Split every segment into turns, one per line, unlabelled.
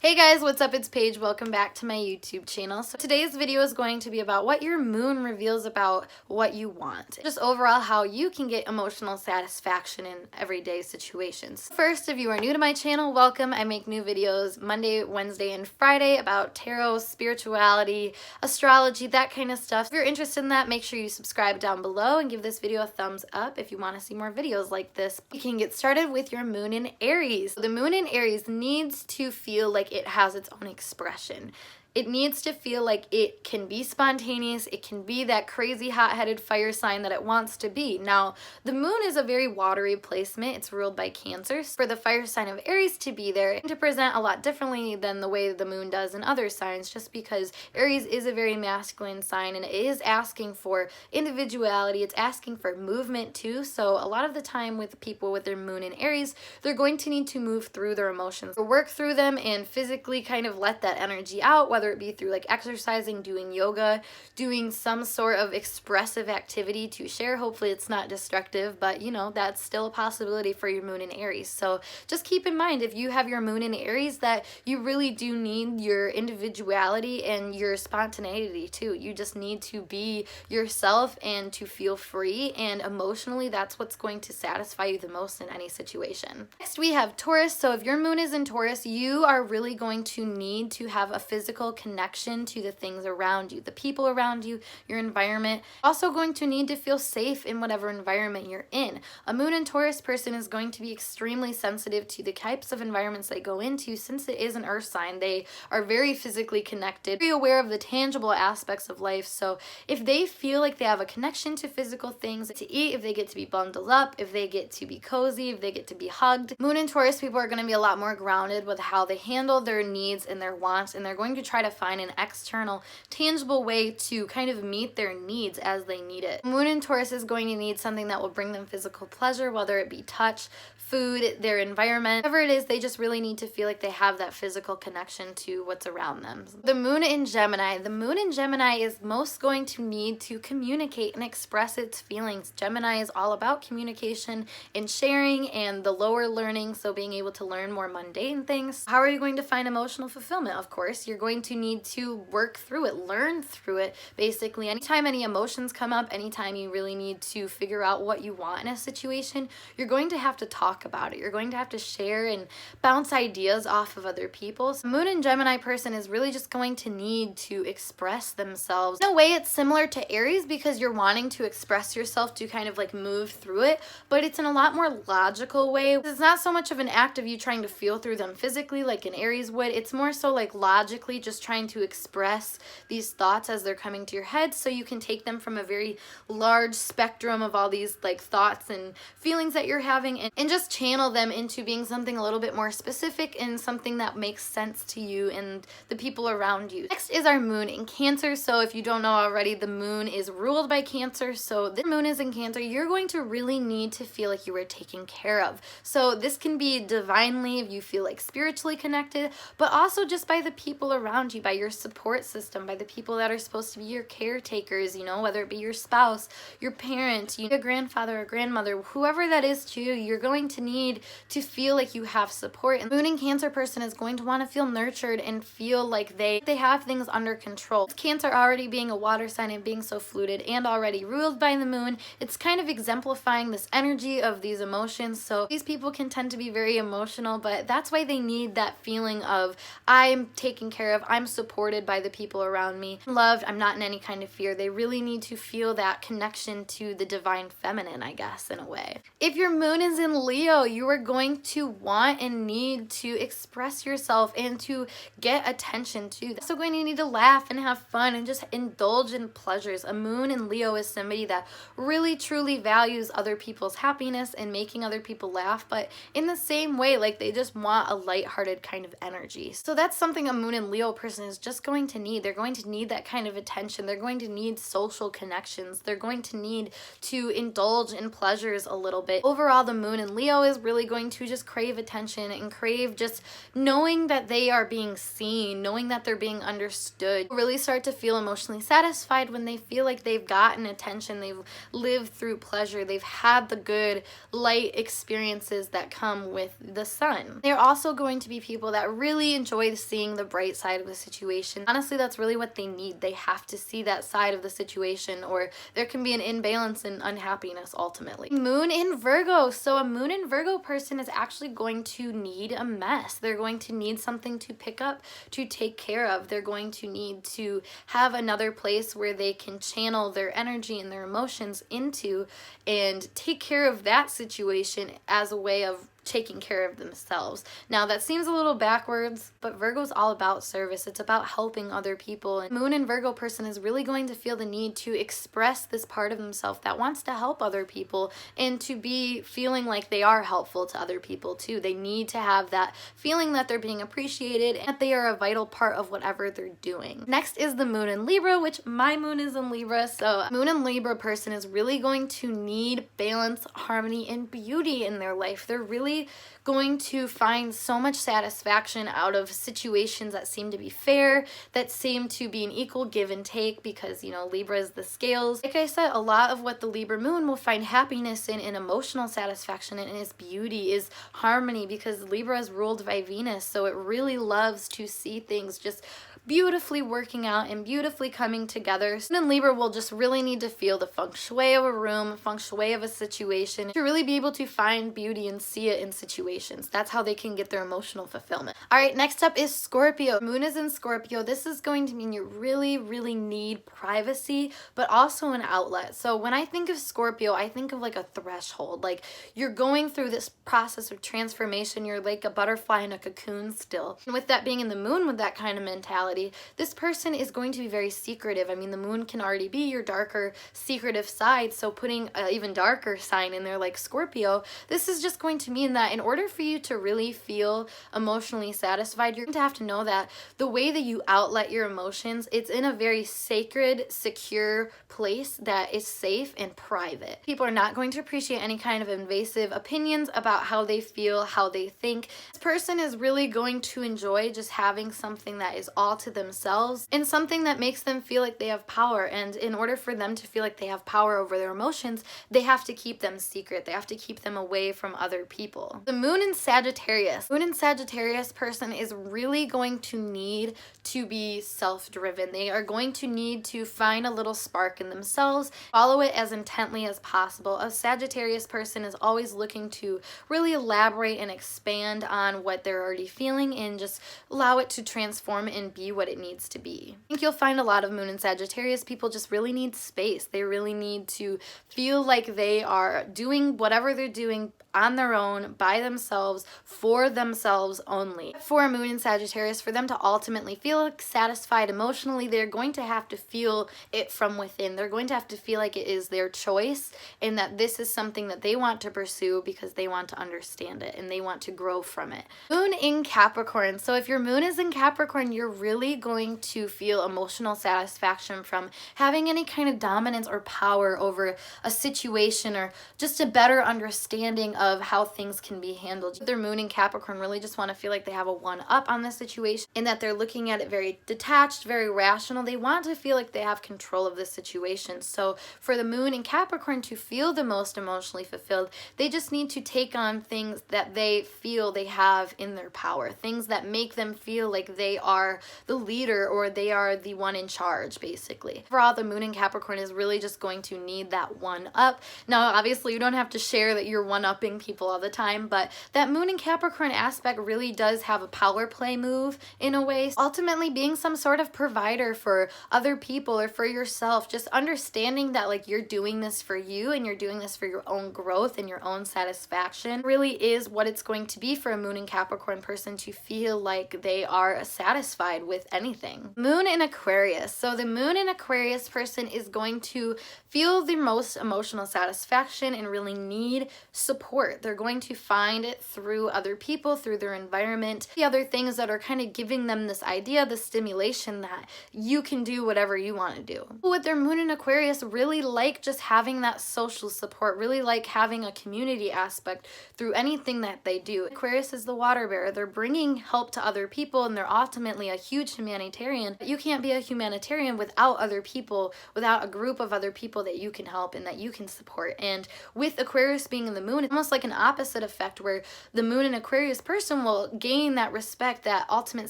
Hey guys, what's up? It's Paige. Welcome back to my YouTube channel. So today's video is going to be about what your moon reveals about what you want. Just overall how you can get emotional satisfaction in everyday situations. First, if you are new to my channel, welcome. I make new videos Monday, Wednesday, and Friday about tarot, spirituality, astrology, that kind of stuff. If you're interested in that, make sure you subscribe down below and give this video a thumbs up if you want to see more videos like this. You can get started with your moon in Aries. The moon in Aries needs to feel like it has its own expression. It needs to feel like it can be spontaneous, it can be that crazy hot-headed fire sign that it wants to be. Now, the moon is a very watery placement. It's ruled by Cancer. For the fire sign of Aries to be there and to present a lot differently than the way the moon does in other signs, just because Aries is a very masculine sign and it is asking for individuality, it's asking for movement too. So a lot of the time with people with their moon in Aries, they're going to need to move through their emotions, or work through them and physically kind of let that energy out, whether it be through like exercising, doing yoga, doing some sort of expressive activity to share. Hopefully it's not destructive, but you know, that's still a possibility for your moon in Aries. So just keep in mind, if you have your moon in Aries, that you really do need your individuality and your spontaneity too. You just need to be yourself and to feel free, and emotionally that's what's going to satisfy you the most in any situation. Next we have Taurus. So if your moon is in Taurus, you are really going to need to have a physical connection to the things around you, the people around you, your environment. Also going to need to feel safe in whatever environment you're in. A moon in Taurus person is going to be extremely sensitive to the types of environments they go into. Since it is an earth sign, they are very physically connected, very aware of the tangible aspects of life. So if they feel like they have a connection to physical things, to eat, if they get to be bundled up, if they get to be cozy, if they get to be hugged, moon in Taurus people are going to be a lot more grounded with how they handle their needs and their wants, and they're going to try to find an external, tangible way to kind of meet their needs as they need it. Moon in Taurus is going to need something that will bring them physical pleasure, whether it be touch, food, their environment, whatever it is. They just really need to feel like they have that physical connection to what's around them. The moon in Gemini. The moon in Gemini is most going to need to communicate and express its feelings. Gemini is all about communication and sharing and the lower learning, so being able to learn more mundane things. How are you going to find emotional fulfillment? Of course, you're going to need to work through it, learn through it. Basically, anytime any emotions come up, anytime you really need to figure out what you want in a situation, you're going to have to talk about it. You're going to have to share and bounce ideas off of other people. So moon in Gemini person is really just going to need to express themselves. In a way, it's similar to Aries because you're wanting to express yourself to kind of like move through it, but it's in a lot more logical way. It's not so much of an act of you trying to feel through them physically like an Aries would. It's more so like logically just trying to express these thoughts as they're coming to your head, so you can take them from a very large spectrum of all these like thoughts and feelings that you're having, and just channel them into being something a little bit more specific and something that makes sense to you and the people around you. Next is our moon in Cancer. So if you don't know already, the moon is ruled by Cancer. So the moon is in Cancer. You're going to really need to feel like you were taken care of. So this can be divinely if you feel like spiritually connected, but also just by the people around you, by your support system, by the people that are supposed to be your caretakers, you know, whether it be your spouse, your parent, your grandfather or grandmother, whoever that is to you, you're going to need to feel like you have support. And moon in Cancer person is going to want to feel nurtured and feel like they have things under control. Cancer already being a water sign and being so fluid and already ruled by the moon, it's kind of exemplifying this energy of these emotions. So these people can tend to be very emotional, but that's why they need that feeling of I'm taken care of, I'm supported by the people around me, I'm loved, I'm not in any kind of fear. They really need to feel that connection to the divine feminine, I guess, in a way. If your moon is in Leo, you are going to want and need to express yourself and to get attention too. So going to need to laugh and have fun and just indulge in pleasures. A moon in Leo is somebody that really truly values other people's happiness and making other people laugh, but in the same way, like they just want a lighthearted kind of energy. So that's something a moon in Leo person is just going to need. They're going to need that kind of attention. They're going to need social connections. They're going to need to indulge in pleasures a little bit. Overall, the moon in Leo Leo is really going to just crave attention and crave just knowing that they are being seen, knowing that they're being understood. Really start to feel emotionally satisfied when they feel like they've gotten attention, they've lived through pleasure, they've had the good light experiences that come with the sun. They're also going to be people that really enjoy seeing the bright side of the situation. Honestly, that's really what they need. They have to see that side of the situation, or there can be an imbalance and unhappiness ultimately. Moon in Virgo. So a moon in Virgo person is actually going to need a mess. They're going to need something to pick up, to take care of. They're going to need to have another place where they can channel their energy and their emotions into and take care of that situation as a way of taking care of themselves. Now that seems a little backwards, but Virgo's all about service. It's about helping other people. And Moon and Virgo person is really going to feel the need to express this part of themselves that wants to help other people and to be feeling like they are helpful to other people too. They need to have that feeling that they're being appreciated and that they are a vital part of whatever they're doing. Next is the Moon in Libra, which my moon is in Libra. So Moon and Libra person is really going to need balance, harmony, and beauty in their life. They're really going to find so much satisfaction out of situations that seem to be fair, that seem to be an equal give and take, because, you know, Libra is the scales. Like I said, a lot of what the Libra moon will find happiness in and emotional satisfaction in is beauty, is harmony, because Libra is ruled by Venus, so it really loves to see things just beautifully working out and beautifully coming together. So then Libra will just really need to feel the feng shui of a room, feng shui of a situation, to really be able to find beauty and see it in situations. That's how they can get their emotional fulfillment. All right, next up is Scorpio. Moon is in Scorpio. This is going to mean you really, really need privacy, but also an outlet. So when I think of Scorpio, I think of like a threshold. Like you're going through this process of transformation. You're like a butterfly in a cocoon still. And with that being in the moon with that kind of mentality, this person is going to be very secretive. I mean, the moon can already be your darker, secretive side, so putting an even darker sign in there like Scorpio, this is just going to mean that in order for you to really feel emotionally satisfied, you're going to have to know that the way that you outlet your emotions, it's in a very sacred, secure place that is safe and private. People are not going to appreciate any kind of invasive opinions about how they feel, how they think. This person is really going to enjoy just having something that is all to themselves and something that makes them feel like they have power. And in order for them to feel like they have power over their emotions, they have to keep them secret. They have to keep them away from other people. The Moon in Sagittarius. Moon in Sagittarius person is really going to need to be self-driven. They are going to need to find a little spark in themselves, follow it as intently as possible. A Sagittarius person is always looking to really elaborate and expand on what they're already feeling and just allow it to transform and be what it needs to be. I think you'll find a lot of Moon and Sagittarius people just really need space. They really need to feel like they are doing whatever they're doing on their own, by themselves, for themselves only. For a Moon in Sagittarius, for them to ultimately feel satisfied emotionally, they're going to have to feel it from within. They're going to have to feel like it is their choice and that this is something that they want to pursue because they want to understand it and they want to grow from it. Moon in Capricorn. So if your moon is in Capricorn, you're really going to feel emotional satisfaction from having any kind of dominance or power over a situation or just a better understanding of how things can be handled. Their moon in Capricorn really just want to feel like they have a one-up on the situation and that they're looking at it very detached, very rational. They want to feel like they have control of the situation. So for the moon in Capricorn to feel the most emotionally fulfilled, they just need to take on things that they feel they have in their power, things that make them feel like they are the leader or they are the one in charge, basically. Overall, the moon in Capricorn is really just going to need that one-up. Now, obviously, you don't have to share that you're one-upping people all the time, but that moon in Capricorn aspect really does have a power play move in a way. Ultimately, being some sort of provider for other people or for yourself, just understanding that like you're doing this for you and you're doing this for your own growth and your own satisfaction really is what it's going to be for a moon in Capricorn person to feel like they are satisfied with anything. Moon in Aquarius. So the moon in Aquarius person is going to feel the most emotional satisfaction and really need support support. They're going to find it through other people, through their environment, the other things that are kind of giving them this idea, this stimulation that you can do whatever you want to do. People with their moon in Aquarius really like just having that social support, really like having a community aspect through anything that they do. Aquarius is the water bearer. They're bringing help to other people, and they're ultimately a huge humanitarian. You can't be a humanitarian without other people, without a group of other people that you can help and that you can support. And with Aquarius being in the moon, it's almost like an opposite effect where the moon in Aquarius person will gain that respect, that ultimate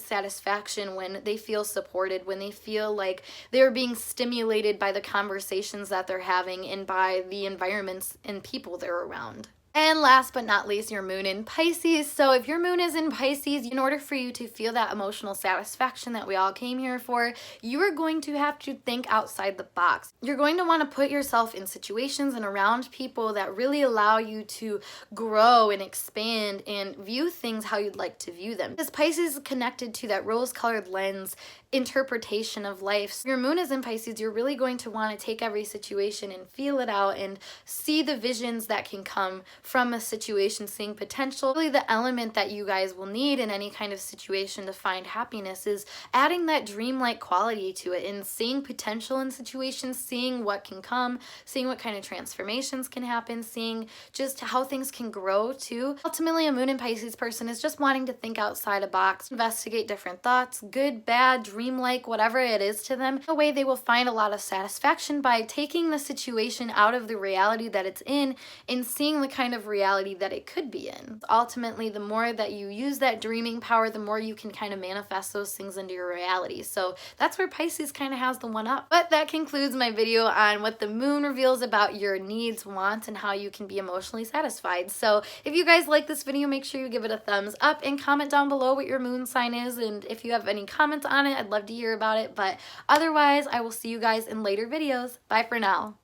satisfaction when they feel supported, when they feel like they're being stimulated by the conversations that they're having and by the environments and people they're around. And last but not least, your moon in Pisces. So if your moon is in Pisces, in order for you to feel that emotional satisfaction that we all came here for, you are going to have to think outside the box. You're going to want to put yourself in situations and around people that really allow you to grow and expand and view things how you'd like to view them. Because Pisces is connected to that rose-colored lens interpretation of life. So your moon is in Pisces, you're really going to want to take every situation and feel it out and see the visions that can come from a situation, seeing potential. Really the element that you guys will need in any kind of situation to find happiness is adding that dreamlike quality to it and seeing potential in situations, seeing what can come, seeing what kind of transformations can happen, seeing just how things can grow too. Ultimately, a moon in Pisces person is just wanting to think outside a box, investigate different thoughts, good, bad, dreamlike, whatever it is to them. In a way, they will find a lot of satisfaction by taking the situation out of the reality that it's in and seeing the kind of reality that it could be in. Ultimately, the more that you use that dreaming power, the more you can kind of manifest those things into your reality. So that's where Pisces kind of has the one up. But that concludes my video on what the moon reveals about your needs, wants, and how you can be emotionally satisfied. So if you guys like this video, make sure you give it a thumbs up and comment down below what your moon sign is. And if you have any comments on it, I'd love to hear about it. But otherwise, I will see you guys in later videos. Bye for now.